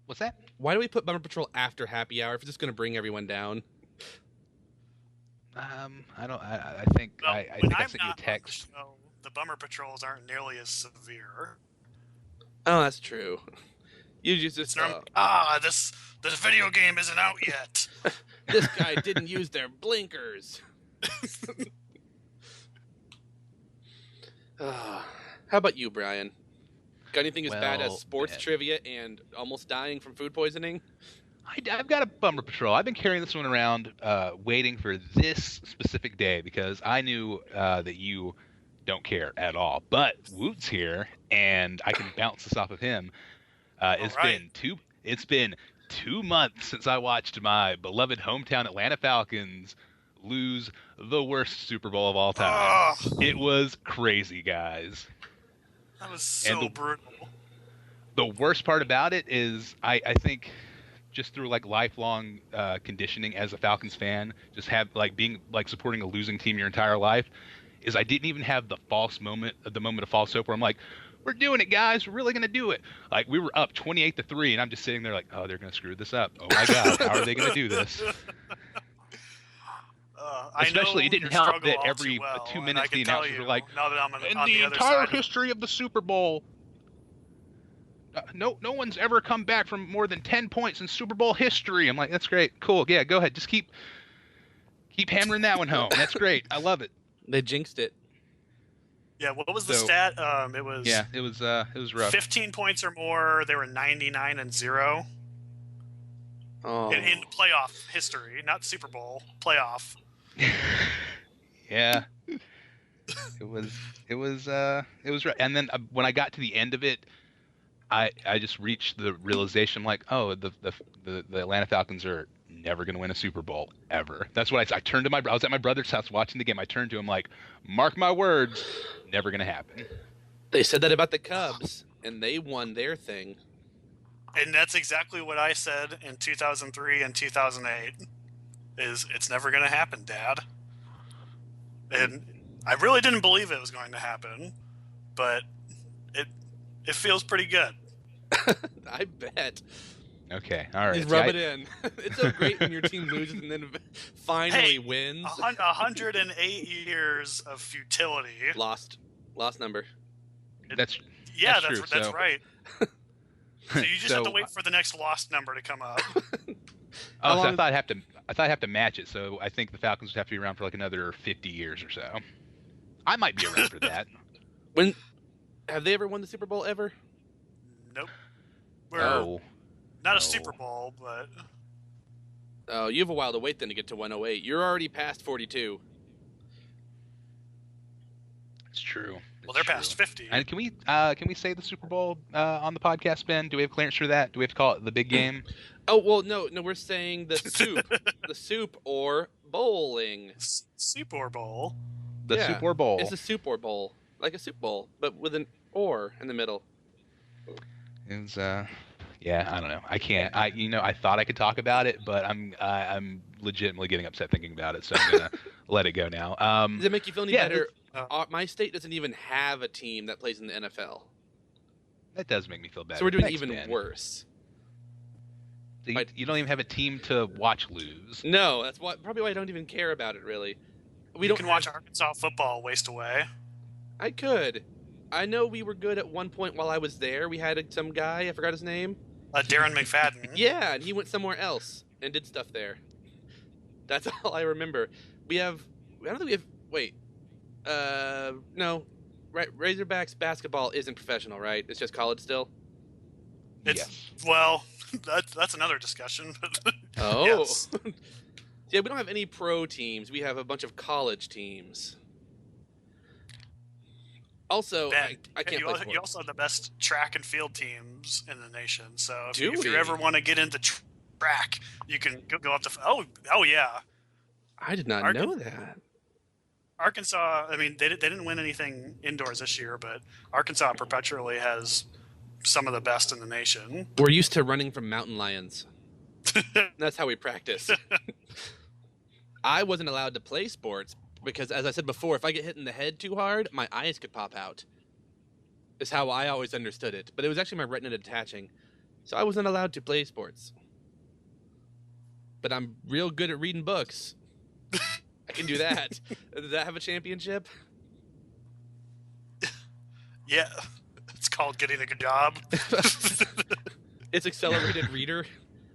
What's that? Why do we put Bummer Patrol after happy hour if it's just going to bring everyone down? I don't. I think I think I sent you a text. The Bummer Patrols aren't nearly as severe. Oh, that's true. You just this video game isn't out yet. This guy didn't use their blinkers. How about you, Brian? Got anything as bad as sports trivia and almost dying from food poisoning? I've got a bumper patrol. I've been carrying this one around, waiting for this specific day because I knew that you don't care at all. But Woot's here, and I can bounce this off of him. It's right. been two. It's been 2 months since I watched my beloved hometown Atlanta Falcons lose the worst Super Bowl of all time. Ugh. It was crazy, guys. That was so brutal. The worst part about it is I think just through like lifelong conditioning as a Falcons fan, just have like being like supporting a losing team your entire life, is I didn't even have the moment of false hope where I'm like, we're doing it, guys. We're really gonna do it. Like we were up 28-3, and I'm just sitting there like, oh, they're gonna screw this up. Oh my God, how are they gonna do this? Especially, it didn't help that every 2 minutes the announcers were like, now that I'm in on the other entire side history of the Super Bowl, no one's ever come back from more than 10 points in Super Bowl history. I'm like, that's great, cool, yeah, go ahead, just keep hammering that one home. That's great, I love it. They jinxed it. Yeah, what was the stat? It was rough. 15 points or more. They were 99-0 in playoff history, not Super Bowl playoff. Yeah, it was rough. And then when I got to the end of it, I just reached the realization, like, oh, the Atlanta Falcons are never going to win a Super Bowl ever. That's what I turned to I was at my brother's house watching the game. I turned to him like, mark my words, never going to happen. They said that about the Cubs, and they won their thing. And that's exactly what I said in 2003 and 2008. Is it's never going to happen, Dad. And I really didn't believe it was going to happen, but it feels pretty good. I bet. Okay, all right. Just rub it in. It's so great when your team loses and then finally wins. 108 years of futility. Lost number. That's true. That's so. right. So you just have to wait for the next lost number to come up. I thought I'd have to match it. So I think the Falcons would have to be around for like another 50 years or so. I might be around for that. Have they ever won the Super Bowl ever? Nope. Not a Super Bowl, but... Oh, you have a while to wait then to get to 108. You're already past 42. It's true. Well, they're past 50. And can we say the Super Bowl on the podcast, Ben? Do we have clearance for that? Do we have to call it the big game? Oh, well, no, we're saying the soup. The soup or bowling. Soup or bowl? Soup or bowl. It's a soup or bowl. Like a soup bowl, but with an or in the middle. It's yeah, I don't know. I can't. I thought I could talk about it, but I'm legitimately getting upset thinking about it, so I'm gonna let it go now. Does it make you feel any better? My state doesn't even have a team that plays in the NFL. That does make me feel better. So we're doing Thanks, even Ben. worse. So you don't even have a team to watch lose. No, that's probably why I don't even care about it, really. You can watch Arkansas football waste away. I could. I know we were good at one point while I was there. We had some guy, I forgot his name. Darren McFadden. Yeah, and he went somewhere else and did stuff there. That's all I remember. I don't think we have, wait. No. Right, Razorbacks basketball isn't professional, right? It's just college still? Yes. Well, that's another discussion. Oh. Yes. Yeah, we don't have any pro teams. We have a bunch of college teams. Also, Ben, I can't play sports. You also have the best track and field teams in the nation. So if Do you we? ever want to get into track, you can go up to... Oh yeah. I did not know that. Arkansas, I mean, they didn't win anything indoors this year, but Arkansas perpetually has some of the best in the nation. We're used to running from mountain lions. That's how we practice. I wasn't allowed to play sports because, as I said before, if I get hit in the head too hard, my eyes could pop out. Is how I always understood it. But it was actually my retina detaching. So I wasn't allowed to play sports. But I'm real good at reading books. I can do that. Does that have a championship? Yeah. It's called getting a good job. It's accelerated reader.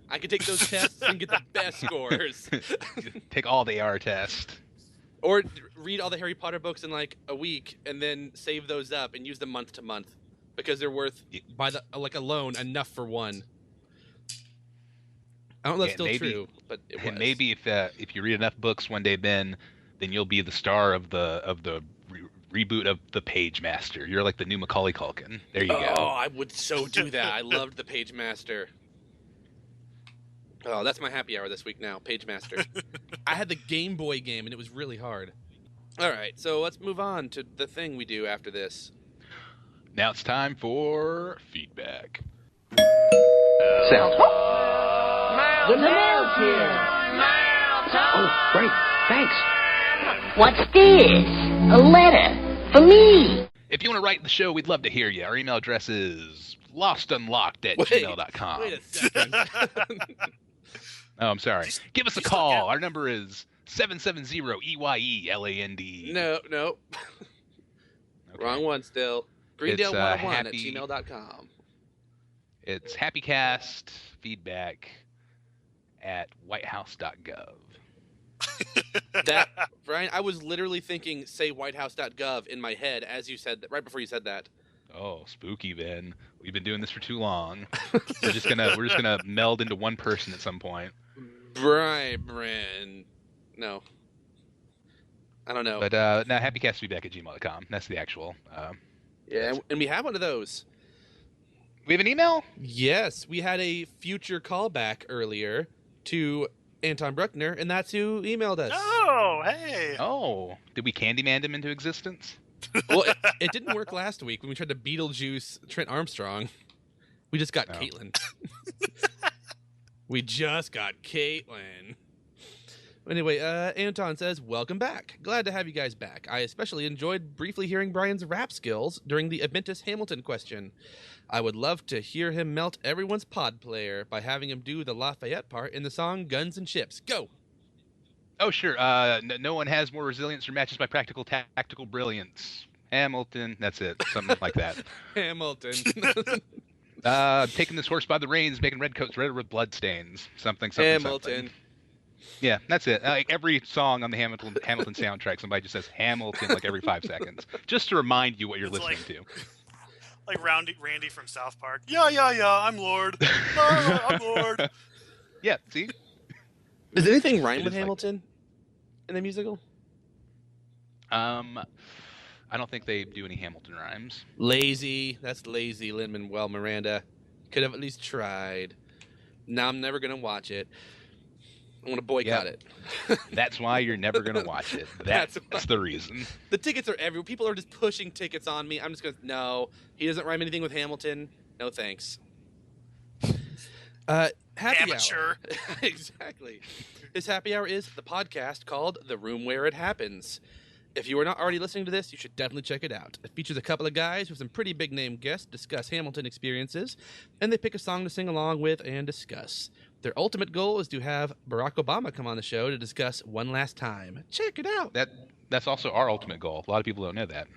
I can take those tests and get the best scores. Take all the AR tests. Or read all the Harry Potter books in like a week and then save those up and use them month to month because they're worth alone enough for one. I don't know if that's Yeah, still true, but it was. And maybe if you read enough books one day, Ben, then you'll be the star of the reboot of the Page Master. You're like the new Macaulay Culkin. There you Oh, go. I would so do that. I loved the Page Master. Oh, that's my happy hour this week now, Page Master. I had the Game Boy game, and it was really hard. All right, so let's move on to the thing we do after this. Now it's time for feedback. Sounds. The mail's here. Oh, great. Thanks. What's this? A letter for me. If you want to write the show, we'd love to hear you. Our email address is lostunlocked@gmail.com. Wait a second. Oh, I'm sorry. Give us a call. Our number is 770-EYE-LAND. No. Okay. Wrong one still. It's, Greendale101@gmail.com. It's HappyCast feedback at whitehouse.gov. That, Brian, I was literally thinking say whitehouse.gov in my head as you said that, right before you said that. Oh, spooky, Ben. We've been doing this for too long. we're just gonna meld into one person at some point. Brian. No. I don't know. But no, happycastfeedback@gmail.com. That's the actual. Yeah, and we have one of those. We have an email? Yes, we had a future callback earlier to Anton Bruckner, and that's who emailed us. Oh, hey. Oh, did we Candyman him into existence? Well, it didn't work last week when we tried to Beetlejuice Trent Armstrong. We just got Caitlin. We just got Caitlin. Anyway, Anton says, welcome back. Glad to have you guys back. I especially enjoyed briefly hearing Brian's rap skills during the Aventus Hamilton question. I would love to hear him melt everyone's pod player by having him do the Lafayette part in the song Guns and Ships. Go! Oh, sure. No one has more resilience or matches my practical tactical brilliance. Hamilton. That's it. Something like that. Hamilton. Taking this horse by the reins, making redcoats red with bloodstains. Something. Hamilton. Yeah, that's it. Like every song on the Hamilton soundtrack, somebody just says Hamilton like every 5 seconds, just to remind you what you're listening to. Like Randy from South Park. Yeah, I'm Lord. I'm Lord. Yeah, see? Does anything rhyme with like- Hamilton in the musical? I don't think they do any Hamilton rhymes. Lazy. That's lazy, Lin-Manuel Miranda. Could have at least tried. Now I'm never going to watch it. I'm going to boycott it. That's why you're never going to watch it. That's the reason. The tickets are everywhere. People are just pushing tickets on me. I'm just going to, no. He doesn't rhyme anything with Hamilton. No thanks. Happy Amateur. Hour. Exactly. His happy hour is the podcast called The Room Where It Happens. If you are not already listening to this, you should definitely check it out. It features a couple of guys with some pretty big name guests discuss Hamilton experiences, and they pick a song to sing along with and discuss. Their ultimate goal is to have Barack Obama come on the show to discuss One Last Time. Check it out. That's also our ultimate goal. A lot of people don't know that.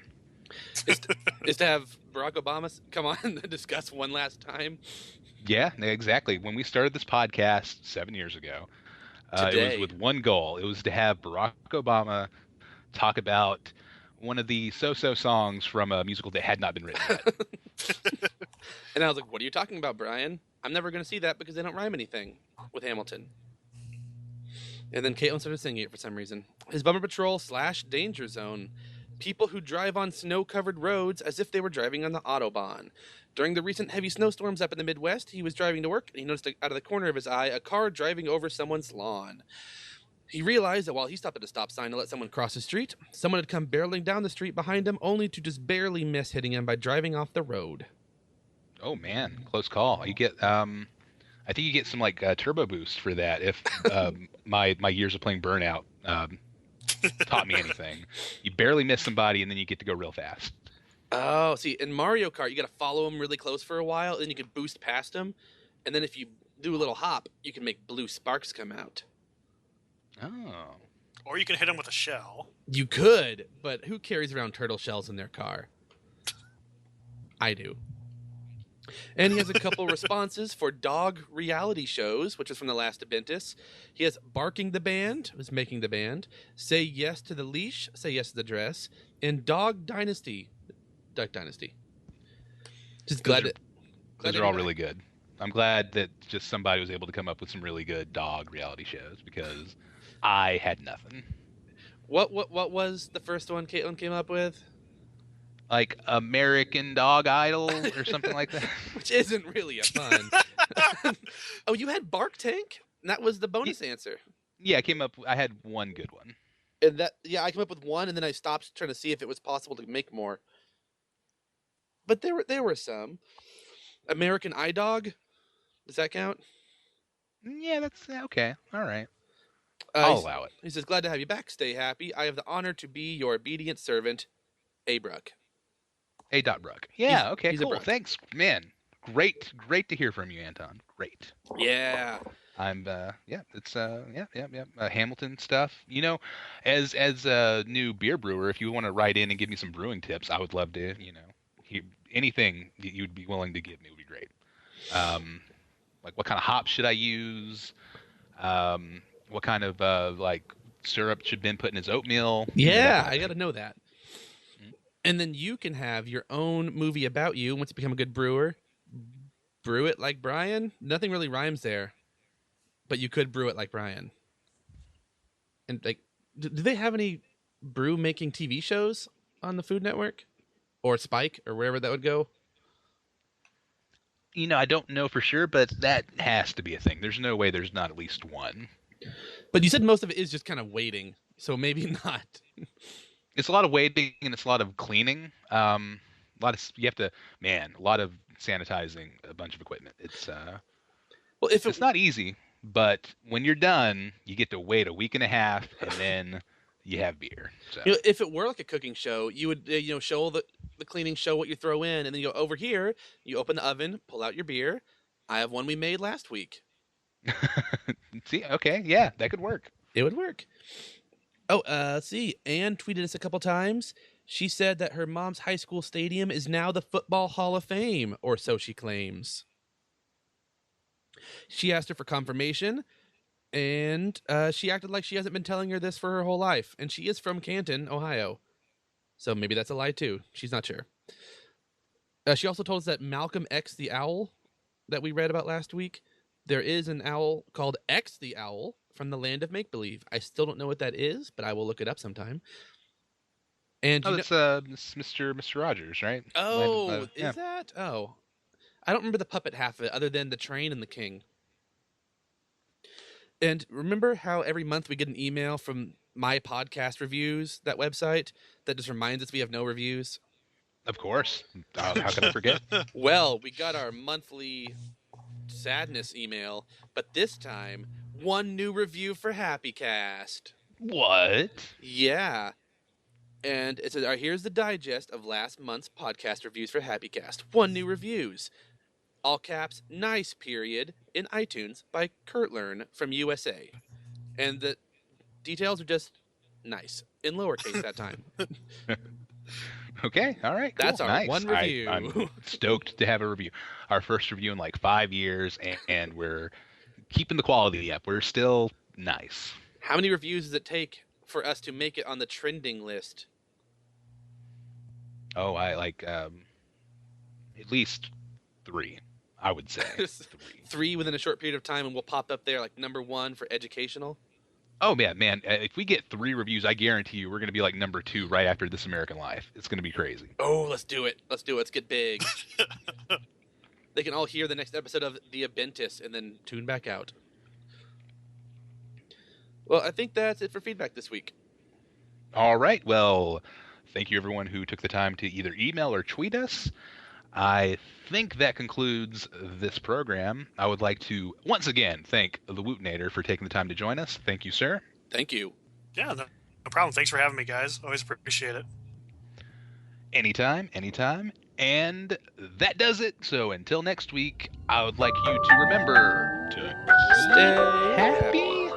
Is to have Barack Obama come on and discuss One Last Time. Yeah, exactly. When we started this podcast 7 years ago, it was with one goal. It was to have Barack Obama talk about one of the so-so songs from a musical that had not been written yet. And I was like, what are you talking about, Brian? I'm never going to see that because they don't rhyme anything with Hamilton. And then Caitlin started singing it for some reason. His Bumper Patrol / Danger Zone. People who drive on snow-covered roads as if they were driving on the Autobahn. During the recent heavy snowstorms up in the Midwest, he was driving to work and he noticed out of the corner of his eye a car driving over someone's lawn. He realized that while he stopped at a stop sign to let someone cross the street, someone had come barreling down the street behind him only to just barely miss hitting him by driving off the road. Oh man, close call. You get, I think you get some like turbo boost for that. If my years of playing Burnout taught me anything, you barely miss somebody and then you get to go real fast. Oh, see, in Mario Kart, you got to follow him really close for a while, then you can boost past him, and then if you do a little hop, you can make blue sparks come out. Oh. Or you can hit him with a shell. You could, but who carries around turtle shells in their car? I do. And he has a couple responses for dog reality shows, which is from the last Aventus. He has Barking the Band, who's making the band, Say Yes to the Leash, Say Yes to the Dress, and Dog Dynasty. Duck Dynasty. Just glad Those that are all really good. I'm glad that just somebody was able to come up with some really good dog reality shows because I had nothing. What was the first one Caitlin came up with? Like American Dog Idol or something like that. Which isn't really a pun. Oh, you had Bark Tank? That was the bonus answer. Yeah, I had one good one. And I came up with one, and then I stopped trying to see if it was possible to make more. But there were some. American Eye Dog, does that count? Yeah, that's okay. All right. I'll allow it. He says, glad to have you back. Stay happy. I have the honor to be your obedient servant, A. Bruck. A. Bruck. Yeah, okay, he's a cool. Bruck. Thanks, man. Great to hear from you, Anton. Great. Yeah. I'm it's Hamilton stuff. You know, as a new beer brewer, if you want to write in and give me some brewing tips, I would love to, hear anything that you'd be willing to give me would be great. Like what kind of hops should I use? What kind of like syrup should Ben put in his oatmeal? Yeah, I got to know that. And then you can have your own movie about you once you become a good brewer. Brew it like Brian. Nothing really rhymes there, but you could brew it like Brian. And like, do they have any brew making TV shows on the Food Network or Spike or wherever that would go? I don't know for sure, but that has to be a thing. There's no way there's not at least one. But you said most of it is just kind of waiting, so maybe not. It's a lot of waiting and it's a lot of cleaning. A lot of sanitizing a bunch of equipment. It's it's not easy, but when you're done, you get to wait a week and a half, and then you have beer. So. If it were like a cooking show, you would show the cleaning, show what you throw in, and then you go over here. You open the oven, pull out your beer. I have one we made last week. See, okay, yeah, that could work. It would work. Oh, see, Anne tweeted us a couple times. She said that her mom's high school stadium is now the Football Hall of Fame, or so she claims. She asked her for confirmation, and she acted like she hasn't been telling her this for her whole life. And she is from Canton, Ohio. So maybe that's a lie, too. She's not sure. She also told us that Malcolm X the Owl that we read about last week, there is an owl called X the Owl from the land of make-believe. I still don't know what that is, but I will look it up sometime. And it's Mr. Rogers, right? Oh, is that? Oh, I don't remember the puppet half of it, other than the train and the king. And remember how every month we get an email from My Podcast Reviews, that website, that just reminds us we have no reviews? Of course. How could I forget? Well, we got our monthly sadness email, but this time, one new review for HappyCast. What? Yeah. And it says, here's the digest of last month's podcast reviews for HappyCast. One new reviews. All caps, nice period, in iTunes by Kurtlearn from USA. And the details are just nice, in lowercase that time. Okay, all right, cool. That's our nice. one review. I'm stoked to have a review. Our first review in like 5 years, and we're keeping the quality up. We're still nice. How many reviews does it take for us to make it on the trending list? Oh, I like at least 3, I would say. 3 within a short period of time, and we'll pop up there like number 1 for educational. Oh man, if we get 3 reviews, I guarantee you we're going to be like number 2 right after This American Life. It's going to be crazy. Oh, let's do it. Let's get big. They can all hear the next episode of The Abentis and then tune back out. Well, I think that's it for feedback this week. All right. Well, thank you everyone who took the time to either email or tweet us. I think that concludes this program. I would like to once again thank the Wootnator for taking the time to join us. Thank you, sir. Thank you. Yeah, no problem. Thanks for having me, guys. Always appreciate it. Anytime. And that does it. So until next week, I would like you to remember to Stay happy.